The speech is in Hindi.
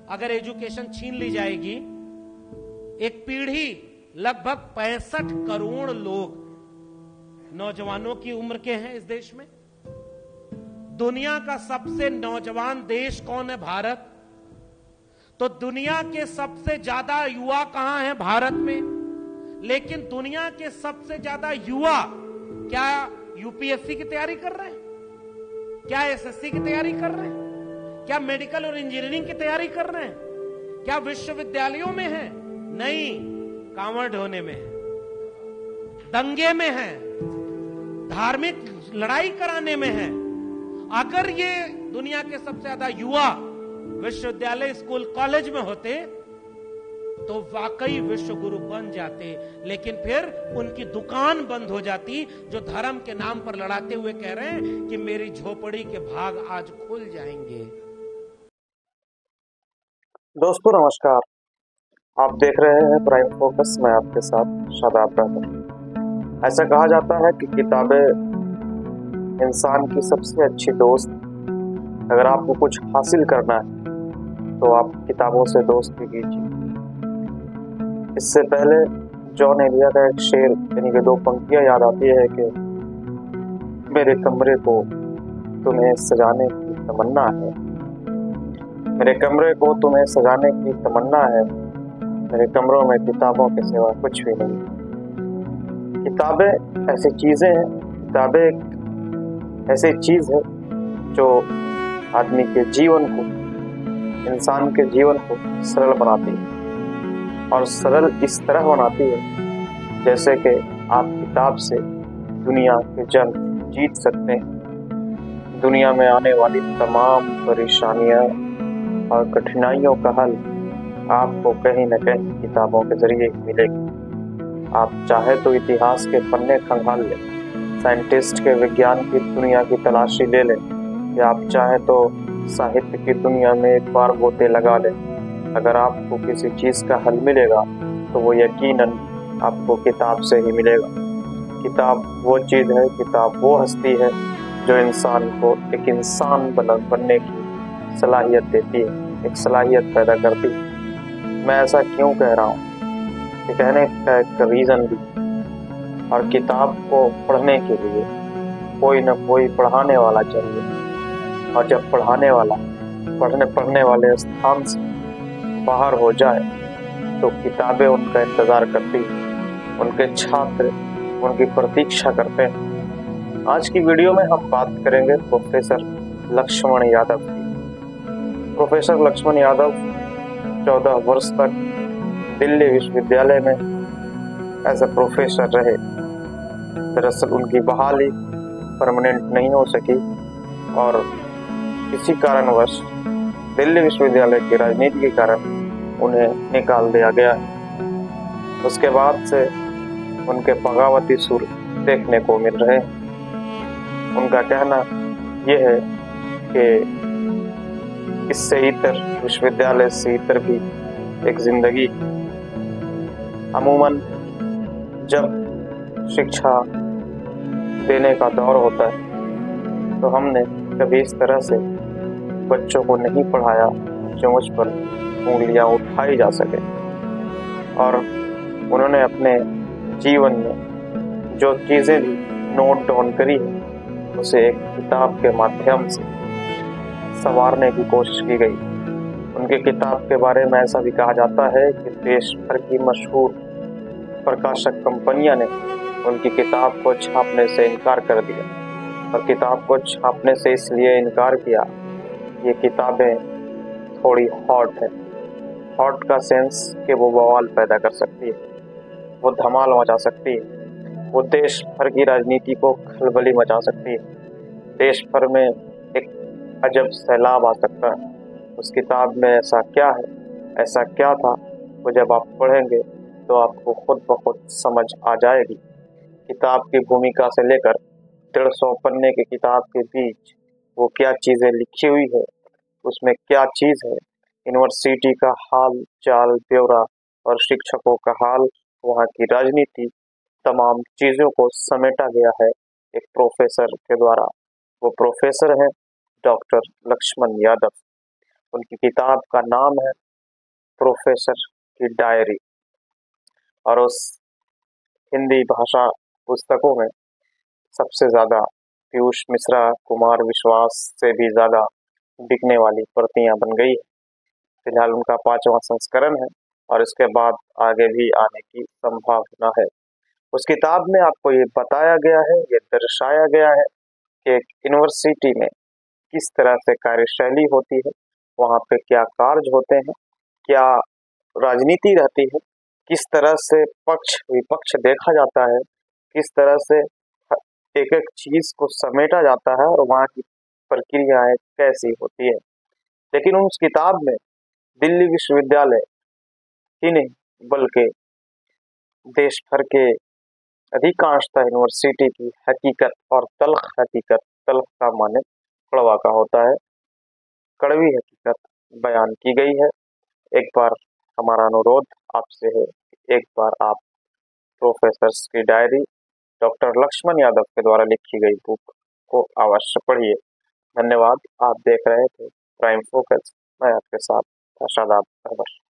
अगर एजुकेशन छीन ली जाएगी, एक पीढ़ी लगभग 65 करोड़ लोग नौजवानों की उम्र के हैं इस देश में। दुनिया का सबसे नौजवान देश कौन है? भारत। तो दुनिया के सबसे ज्यादा युवा कहां हैं? भारत में। लेकिन दुनिया के सबसे ज्यादा युवा क्या यूपीएससी की तैयारी कर रहे हैं? क्या एसएससी की तैयारी कर रहे हैं? क्या मेडिकल और इंजीनियरिंग की तैयारी कर रहे हैं? क्या विश्वविद्यालयों में है? नहीं, कांवड़ ढोने में है, दंगे में है, धार्मिक लड़ाई कराने में है। अगर ये दुनिया के सबसे ज्यादा युवा विश्वविद्यालय, स्कूल, कॉलेज में होते तो वाकई विश्व गुरु बन जाते। लेकिन फिर उनकी दुकान बंद हो जाती, जो धर्म के नाम पर लड़ाते हुए कह रहे हैं कि मेरी झोपड़ी के भाग आज खुल जाएंगे। दोस्तों नमस्कार, आप देख रहे हैं प्राइम फोकस। मैं आपके साथ शादाब रहता। ऐसा कहा जाता है कि किताबें इंसान की सबसे अच्छी दोस्त। अगर आपको कुछ हासिल करना है तो आप किताबों से दोस्ती कीजिए। इससे पहले जॉन एलिया का एक शेर, यानी कि 2 पंक्तियां याद आती है कि मेरे कमरे को तुम्हें सजाने की तमन्ना है, मेरे कमरे को तुम्हें सजाने की तमन्ना है, मेरे कमरों में किताबों के सिवा कुछ भी नहीं। किताबें ऐसी चीजें हैं, किताबें एक ऐसी चीज है जो आदमी के जीवन को, इंसान के जीवन को सरल बनाती है। और सरल इस तरह बनाती है जैसे कि आप किताब से दुनिया के जंग जीत सकते हैं। दुनिया में आने वाली तमाम परेशानियां और कठिनाइयों का हल आपको कहीं न कहीं किताबों के जरिए मिलेगी। आप चाहे तो इतिहास के पन्ने खंगाल लें, साइंटिस्ट के विज्ञान की दुनिया की तलाशी ले लें, या आप चाहे तो साहित्य की दुनिया में एक बार गोते लगा लें। अगर आपको किसी चीज़ का हल मिलेगा तो वो यकीनन आपको किताब से ही मिलेगा। किताब वो चीज़ है, किताब वो हस्ती है जो इंसान को एक इंसान बनने की सलाहियत देती है, एक सलाहियत पैदा करती है। मैं ऐसा क्यों कह रहा हूँ, ये कहने का एक रीज़न भी। और किताब को पढ़ने के लिए कोई न कोई पढ़ाने वाला चाहिए। और जब पढ़ाने वाला पढ़ने वाले स्थान से बाहर हो जाए तो किताबें उनका इंतज़ार करती हैं, उनके छात्र उनकी प्रतीक्षा करते हैं। आज की वीडियो में हम बात करेंगे प्रोफेसर लक्ष्मण यादव की। प्रोफेसर लक्ष्मण यादव 14 वर्ष तक दिल्ली विश्वविद्यालय में एज ए प्रोफेसर रहे। दरअसल उनकी बहाली परमानेंट नहीं हो सकी और किसी कारणवश दिल्ली विश्वविद्यालय की राजनीति के कारण उन्हें निकाल दिया गया। उसके बाद से उनके बगावती सुर देखने को मिल रहे हैं। उनका कहना यह है कि इससे इतर, विश्वविद्यालय से इतर भी एक जिंदगी। अमूमन जब शिक्षा देने का दौर होता है तो हमने कभी इस तरह से बच्चों को नहीं पढ़ाया जो मुझ पर उंगलियां उठाई जा सके। और उन्होंने अपने जीवन में जो चीज़ें भी नोट डाउन करी है उसे एक किताब के माध्यम से संवारने की कोशिश की गई। उनकी किताब के बारे में ऐसा भी कहा जाता है कि देश भर की मशहूर प्रकाशक कंपनियां ने उनकी किताब को छापने से इनकार कर दिया। और किताब को छापने से इसलिए इनकार किया, ये किताबें थोड़ी हॉट है। हॉट का सेंस कि वो बवाल पैदा कर सकती है, वो धमाल मचा सकती है, वो देश भर की राजनीति को खलबली मचा सकती है, देश भर में एक अजब सैलाब आ सकता है। उस किताब में ऐसा क्या है, ऐसा क्या था, वो जब आप पढ़ेंगे तो आपको खुद ब खुद समझ आ जाएगी। किताब की भूमिका से लेकर 150 पन्ने की किताब के बीच वो क्या चीज़ें लिखी हुई है, उसमें क्या चीज़ है, यूनिवर्सिटी का हाल चाल ब्यौरा और शिक्षकों का हाल, वहाँ की राजनीति, तमाम चीज़ों को समेटा गया है एक प्रोफेसर के द्वारा। वो प्रोफेसर हैं डॉक्टर लक्ष्मण यादव। उनकी किताब का नाम है प्रोफेसर की डायरी। और उस हिंदी भाषा पुस्तकों में सबसे ज़्यादा पीयूष मिश्रा, कुमार विश्वास से भी ज़्यादा बिकने वाली प्रतियां बन गई है। फिलहाल उनका 5वां संस्करण है और इसके बाद आगे भी आने की संभावना है। उस किताब में आपको ये बताया गया है, ये दर्शाया गया है कि एक यूनिवर्सिटी में किस तरह से कार्यशैली होती है, वहाँ पे क्या कार्य होते हैं, क्या राजनीति रहती है, किस तरह से पक्ष विपक्ष देखा जाता है, किस तरह से एक एक चीज को समेटा जाता है और वहाँ की प्रक्रियाएं कैसी होती है। लेकिन उस किताब में दिल्ली विश्वविद्यालय ही नहीं बल्कि देश भर के अधिकांशतः यूनिवर्सिटी की हकीकत और तल्ख हकीकत, तल्ख का माने कड़वा का होता है, कड़वी हकीकत बयान की गई है। एक बार हमारा अनुरोध आपसे है, एक बार आप प्रोफेसर्स की डायरी डॉक्टर लक्ष्मण यादव के द्वारा लिखी गई बुक को अवश्य पढ़िए। धन्यवाद। आप देख रहे थे प्राइम फोकस। मैं आपके साथ शादाब अहमद।